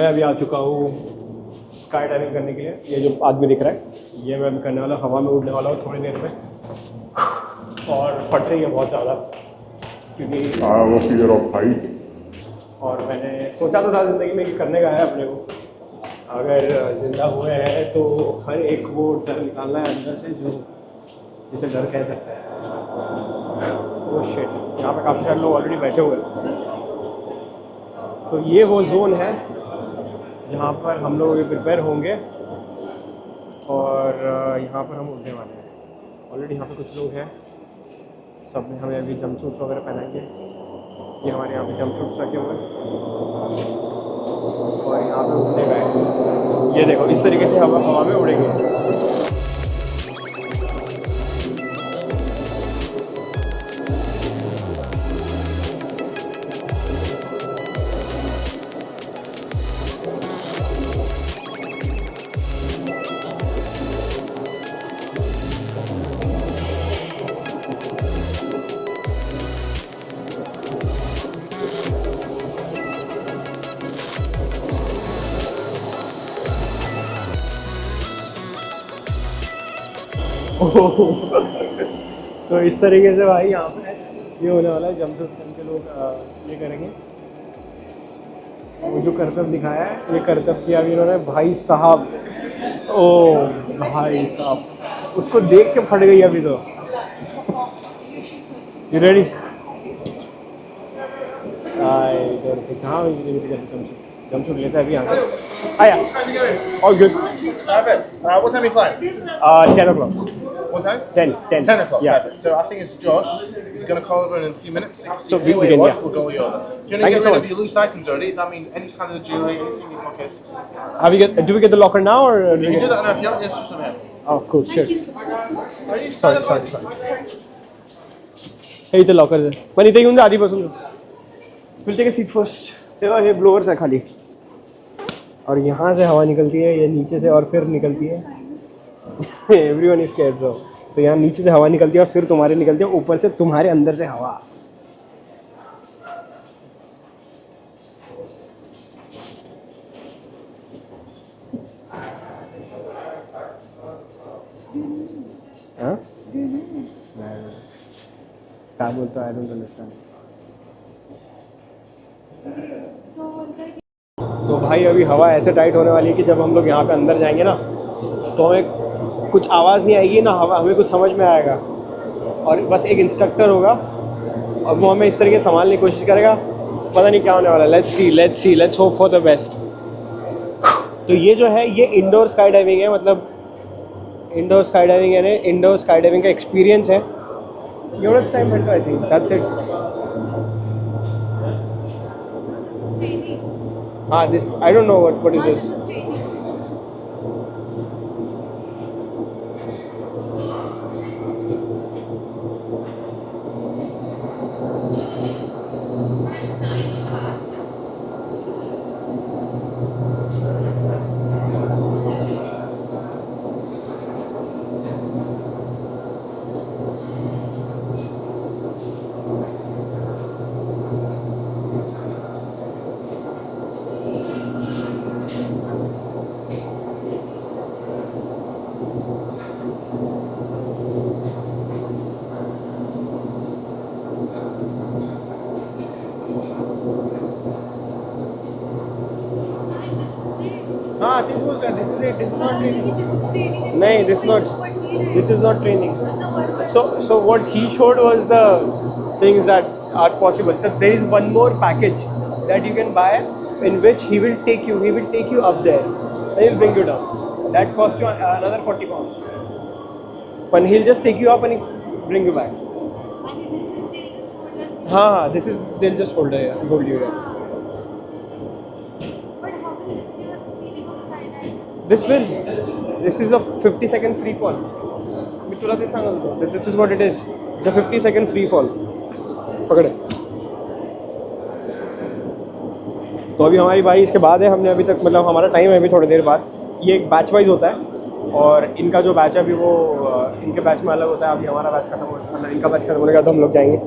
मैं अभी आ चुका हूँ स्काई डाइविंग करने के लिए। ये जो आदमी दिख रहा है ये मैं अभी करने वाला हूँ, हवा में उड़ने वाला हूँ थोड़ी देर में। और फट रही है बहुत ज़्यादा क्योंकि वो फियर ऑफ हाइट। और मैंने सोचा तो था ज़िंदगी में कि करने का है अपने को, अगर ज़िंदा हुए हैं तो हर एक वो डर निकालना है अंदर से जो जिसे डर कह सकते हैं। वो शिट, यहाँ पे काफ़ी सारे लोग ऑलरेडी बैठे हुए हैं। तो ये वो जोन है जहाँ पर हम लोग अभी प्रिपेयर होंगे और यहाँ पर हम उड़ने वाले हैं। ऑलरेडी यहाँ पे कुछ लोग हैं, सब ने हमें अभी जंप सूट्स वगैरह पहनाएंगे। ये हमारे यहाँ पे जंप सूट्स रखे हुए हैं और यहाँ पे उड़ने गए। ये देखो इस तरीके से हवा में उड़ेंगे। तो इस तरीके से भाई यहाँ पे ये होने वाला है। जंप सूट के लोग ये करेंगे। वो जो करतब दिखाया है ये करतब किया अभी इन्होंने भाई साहब। ओ भाई साहब, उसको देख के फट गई अभी तो। You ready? हाँ जंप सूट लेते हैं अभी यहाँ से। आया और good. What time are you flying? 10 o'clock. What time? 10 o'clock. Yeah. Perfect. So I think it's Josh. He's going to call over in a few minutes. So we can, yeah. We'll go over. If you Thank want to you get so rid of much. your loose items already, that means any kind of jewelry, anything in your pockets. Do we get the locker now or You can do that now if you want. Yes, just over here. Oh, cool. Sure. Sorry. हे इथे locker आहे पण इथे घेऊन जा आधीपासून. Will take a seat first. तेव्हा हे ब्लोअर्स आहे खाली और यहाँ से हवा निकलती है, ये नीचे से और फिर निकलती है. Everyone is scared bro. तो यहाँ नीचे से हवा निकलती है और फिर तुम्हारे निकलती है, ऊपर से तुम्हारे अंदर से हवा. हाँ क्या बोलता है? I don't understand. तो भाई अभी हवा ऐसे टाइट होने वाली है कि जब हम लोग यहाँ पे अंदर जाएंगे ना तो हमें कुछ आवाज़ नहीं आएगी ना, हमें कुछ समझ में आएगा. और बस एक इंस्ट्रक्टर होगा और वो हमें इस तरीके से संभालने की कोशिश करेगा. पता नहीं क्या होने वाला है. Let's hope for the best. तो ये जो है ये इंडोर स्काई डाइविंग है, मतलब इंडोर स्काई डाइविंग है, इंडोर स्काई डाइविंग का एक्सपीरियंस है. एवढंच टाइम भेटतो. I think that's it. हाँ this I don't know what is this. हाँ this is it. This is not training. नहीं, this is not training. So what he showed was the things that are possible. That there is one more package that you can buy in which he will take you up there and he'll bring you down. That costs you another 40 pounds. But he'll just take you up and he'll bring you back. हाँ they'll just hold you there. This is a 50-second free fall. मी तुला ते सांगत होतो. This is what it is. It's a 50-second free fall. पकड़े. तो अभी हमारी बारी इसके बाद है. हमने अभी तक मतलब हमारा टाइम है अभी थोड़ी देर बाद. ये एक बैच वाइज होता है और इनका जो बैच है अभी वो इनके बैच में अलग होता है. अभी हमारा बैच खत्म हो, मतलब इनका बैच खत्म होने का तो हम लोग जाएंगे.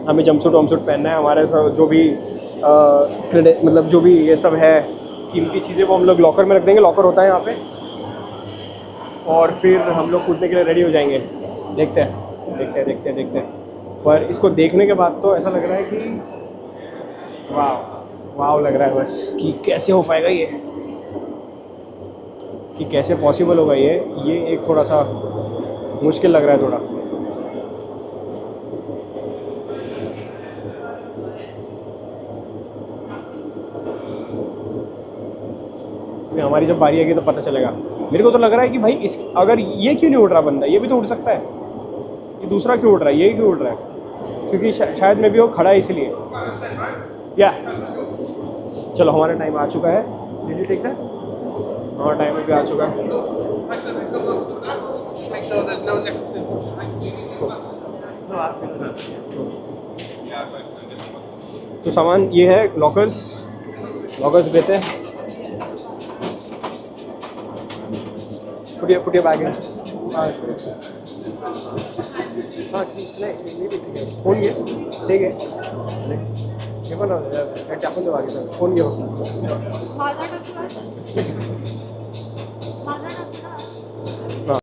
हमें जंपसूट पहनना है. हमारे जो भी मतलब जो भी ये सब है कीमती चीज़ें वो हम लोग लॉकर में रख देंगे, लॉकर होता है यहाँ पे, और फिर हम लोग कूदने के लिए रेडी हो जाएंगे। देखते हैं। पर इसको देखने के बाद तो ऐसा लग रहा है कि वाह लग रहा है बस, कि कैसे हो पाएगा ये, कि कैसे पॉसिबल होगा ये एक थोड़ा सा मुश्किल लग रहा है थोड़ा। हमारी जब बारी आएगी तो पता चलेगा। मेरे को तो लग रहा है कि भाई इस अगर ये क्यों नहीं उड़ रहा बंदा, ये भी तो उड़ सकता है, ये दूसरा क्यों उड़ रहा है, ये क्यों उड़ रहा है, क्योंकि शायद मैं भी वो खड़ा है इसलिए। या चलो हमारा टाइम आ चुका है, डिड यू टेक दैट? हमारा टाइम भी आ चुका है। Just make sure there's no necklaces. तो सामान ये है, लॉकर्स देते हैं। पुटिया बैग है। हाँ फोन ये ठीक है, ये बना टाकून दो आगे सर, फोन ये हाँ।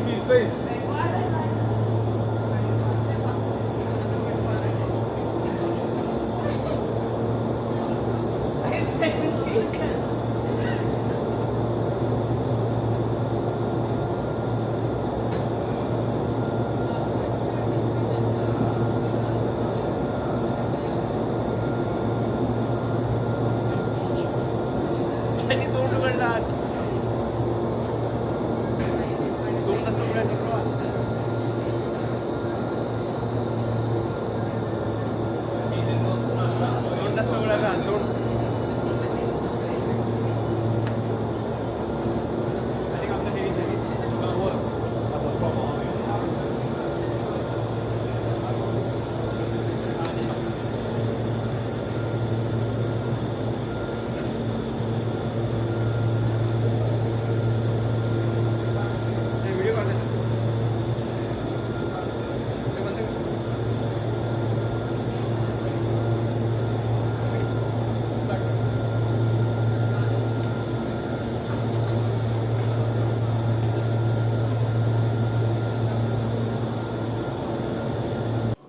See his face.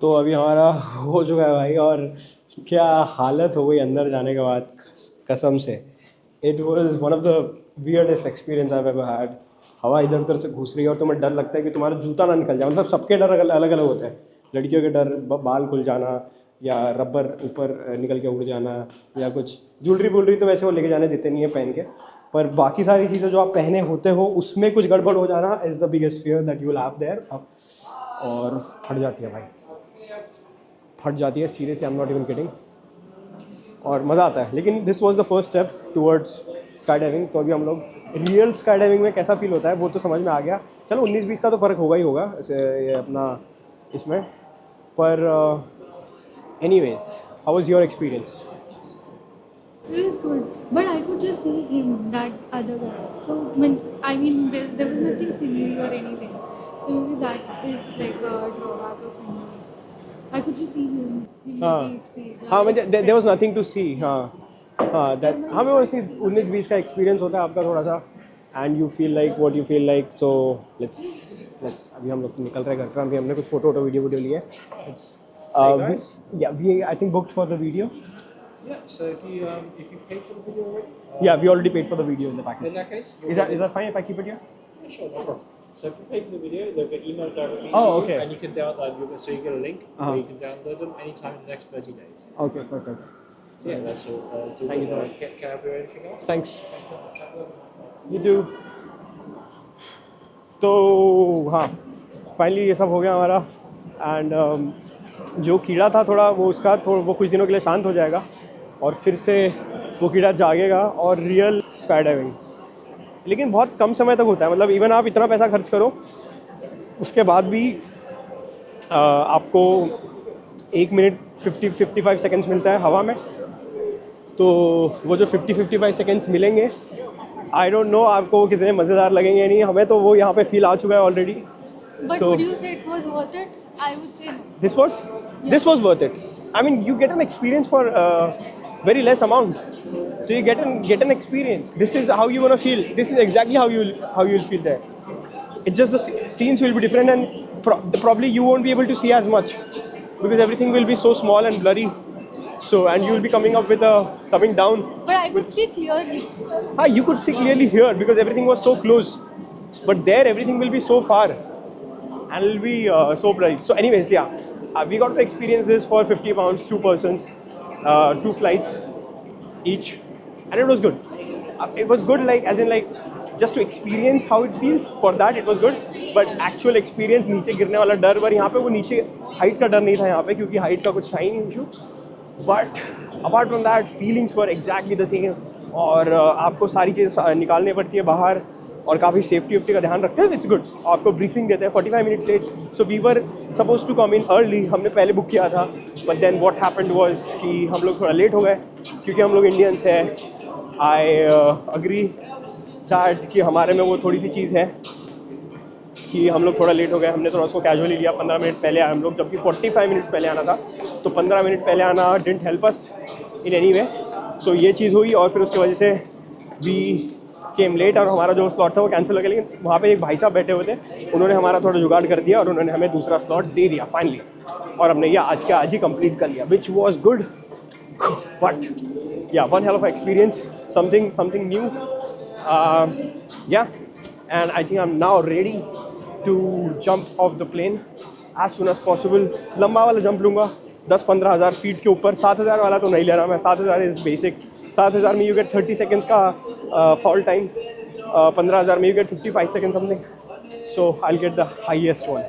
तो अभी हमारा हो चुका है भाई, और क्या हालत हो गई अंदर जाने के बाद, कसम से। It was one of the weirdest experience I ever had. हवा इधर उधर से घुस रही है और तुम्हें डर लगता है कि तुम्हारा जूता ना निकल जाए। मतलब सबके डर अलग अलग होते हैं। लड़कियों के डर बाल खुल जाना, या रबर ऊपर निकल के उड़ जाना, या कुछ ज्वेलरी तो वैसे वो लेके जाने देते नहीं है पहन के, पर बाकी सारी चीज़ें जो आप पहने होते हो उसमें कुछ गड़बड़ हो जाना is the biggest fear that you will have their. और फट जाती है भाई, फट जाती है seriously, I am not even kidding. और मज़ा आता है। लेकिन this was the first step towards sky diving. तो अभी हम लोग रियल स्काई डाइविंग में कैसा फील होता है वो तो समझ में आ गया। चलो 19-20 का तो फ़र्क होगा ही होगा ये अपना इसमें, पर anyways how was your experience? It was good, but I could just see him, that other guy. So I mean, there was nothing scenery or anything. So maybe that is like a drawback of India. I could just see him making experience. हाँ, there was nothing to see. हाँ that हमें वैसे 19-20 का experience होता है आपका थोड़ा सा, and you feel like what you feel like. So let's अभी हम लोग निकल रहे हैं घर पर। अभी हमने कुछ फोटो वीडियो लिए। We I think booked for the video. Yeah, so if you paid for the video already? Yeah, we already paid for the video in the package. In that case, Is that fine if I keep it here? yeah, sure, no problem. So if you pay for the video, they'll get emailed directly Oh, to okay. you, and you can download. So you get a link Uh-huh. where you can download them anytime in the next 30 days. Okay, perfect. So yeah, that's all. That's all. Thank you so good. much. Can I do anything else? Thanks. You too. तो हाँ, finally ये सब हो गया हमारा। And जो कीड़ा था थोड़ा वो कुछ दिनों के लिए शांत हो जाएगा, और फिर से वो कीड़ा जागेगा। और रियल स्काई डाइविंग लेकिन बहुत कम समय तक होता है। मतलब इवन आप इतना पैसा खर्च करो उसके बाद भी आपको 1 मिनट 55 सेकेंड्स मिलता है हवा में। तो वो जो 55 सेकेंड्स मिलेंगे, आई डोंट नो आपको वो कितने मज़ेदार लगेंगे या नहीं। हमें तो वो यहाँ पे फील आ चुका है already. But So- would you say it was worth it? I would say no. This was worth it. I mean, you get an experience for very less amount. So you get an experience. This is how you're gonna feel. This is exactly how you'll feel there. It's just the scenes will be different, and probably you won't be able to see as much because everything will be so small and blurry. So and you'll be coming down. But I could see clearly. You could see clearly here because everything was so close. But there, everything will be so far, and it'll be so bright. So, anyways, yeah, we got to experience this for 50 pounds, 2 persons, 2 flights each, and it was good. It was good, like just to experience how it feels. For that, it was good. But actual experience, नीचे गिरने वाला डर, पर यहाँ पे वो नीचे height का डर नहीं था यहाँ पे, क्योंकि हाइट का कुछ था ही नहीं issue. But apart from that, feelings were exactly the same. और आपको सारी चीज़ निकालनी पड़ती है बाहर, और काफ़ी सेफ्टी का ध्यान रखते हैं. It's good. आपको ब्रीफिंग देते हैं 45 minutes late. So we were suppose to come in early. हमने पहले बुक किया था, but then what happened was कि हम लोग थोड़ा लेट हो गए, क्योंकि हम लोग इंडियंस हैं. आई अग्री दैट कि हमारे में वो थोड़ी सी चीज़ है कि हम लोग थोड़ा लेट हो गए. हमने थोड़ा उसको कैजुअली लिया. 15 मिनट पहले आए हम लोग, जबकि 45 मिनट्स पहले आना था. तो 15 मिनट पहले आना didn't help us in any way. So ये चीज़ हुई, और फिर उसकी वजह से वी केम लेट, और हमारा जो स्लॉट था वो कैंसिल हो गया. लेकिन वहाँ पे एक भाई साहब बैठे हुए थे, उन्होंने हमारा थोड़ा जुगाड़ कर दिया और उन्होंने हमें दूसरा स्लॉट दे दिया फाइनली. और हमने ये आज ही कंप्लीट कर लिया, which was good. But yeah, one hell of experience, something new. Yeah, and I think I am now ready to jump off the plane as soon as possible. लंबा वाला jump लूँगा 10-15 हज़ार फीट के ऊपर. 7,000 वाला तो नहीं ले रहा मैं. 7,000 इज़ बेसिक. 7,000 में यू गेट 30 सेकेंड्स का फॉल टाइम. 15,000 में you get 55 second something. So I get the highest one,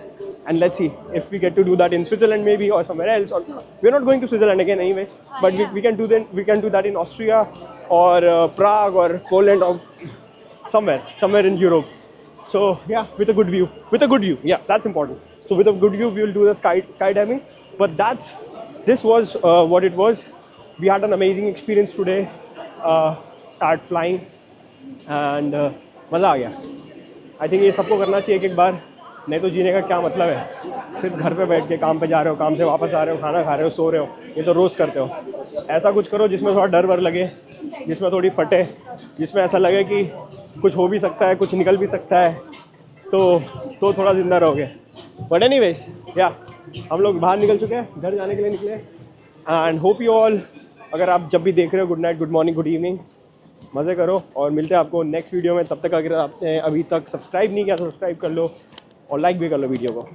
and let's see if we get to do that in Switzerland maybe, or somewhere else. Or we're not going to Switzerland again anyways, but we can do that in Austria or Prague or Poland, or somewhere in Europe. So yeah, with a good view. Yeah, that's important. So with a good view, we will do the skydiving. But this was what it was. We had an amazing experience today at flying, and मज़ा आ गया. I think ये सबको करना चाहिए एक बार, नहीं तो जीने का क्या मतलब है. सिर्फ घर पे बैठ के काम पे जा रहे हो, काम से वापस आ रहे हो, खाना खा रहे हो, सो रहे हो. ये तो रोज़ करते हो. ऐसा कुछ करो जिसमें थोड़ा डर वर लगे, जिसमें थोड़ी फटे, जिसमें ऐसा लगे कि कुछ हो भी सकता है, कुछ निकल भी सकता है, तो थोड़ा ज़िंदा रहोगे. बट एनीवेज, या, हम लोग बाहर निकल चुके हैं, घर जाने के लिए निकले. एंड होप यू ऑल, अगर आप जब भी देख रहे हो, good night, good morning, good evening, मज़े करो. और मिलते हैं आपको नेक्स्ट वीडियो में. तब तक अगर आपने अभी तक सब्सक्राइब नहीं किया तो सब्सक्राइब कर लो, और लाइक भी कर लो वीडियो को.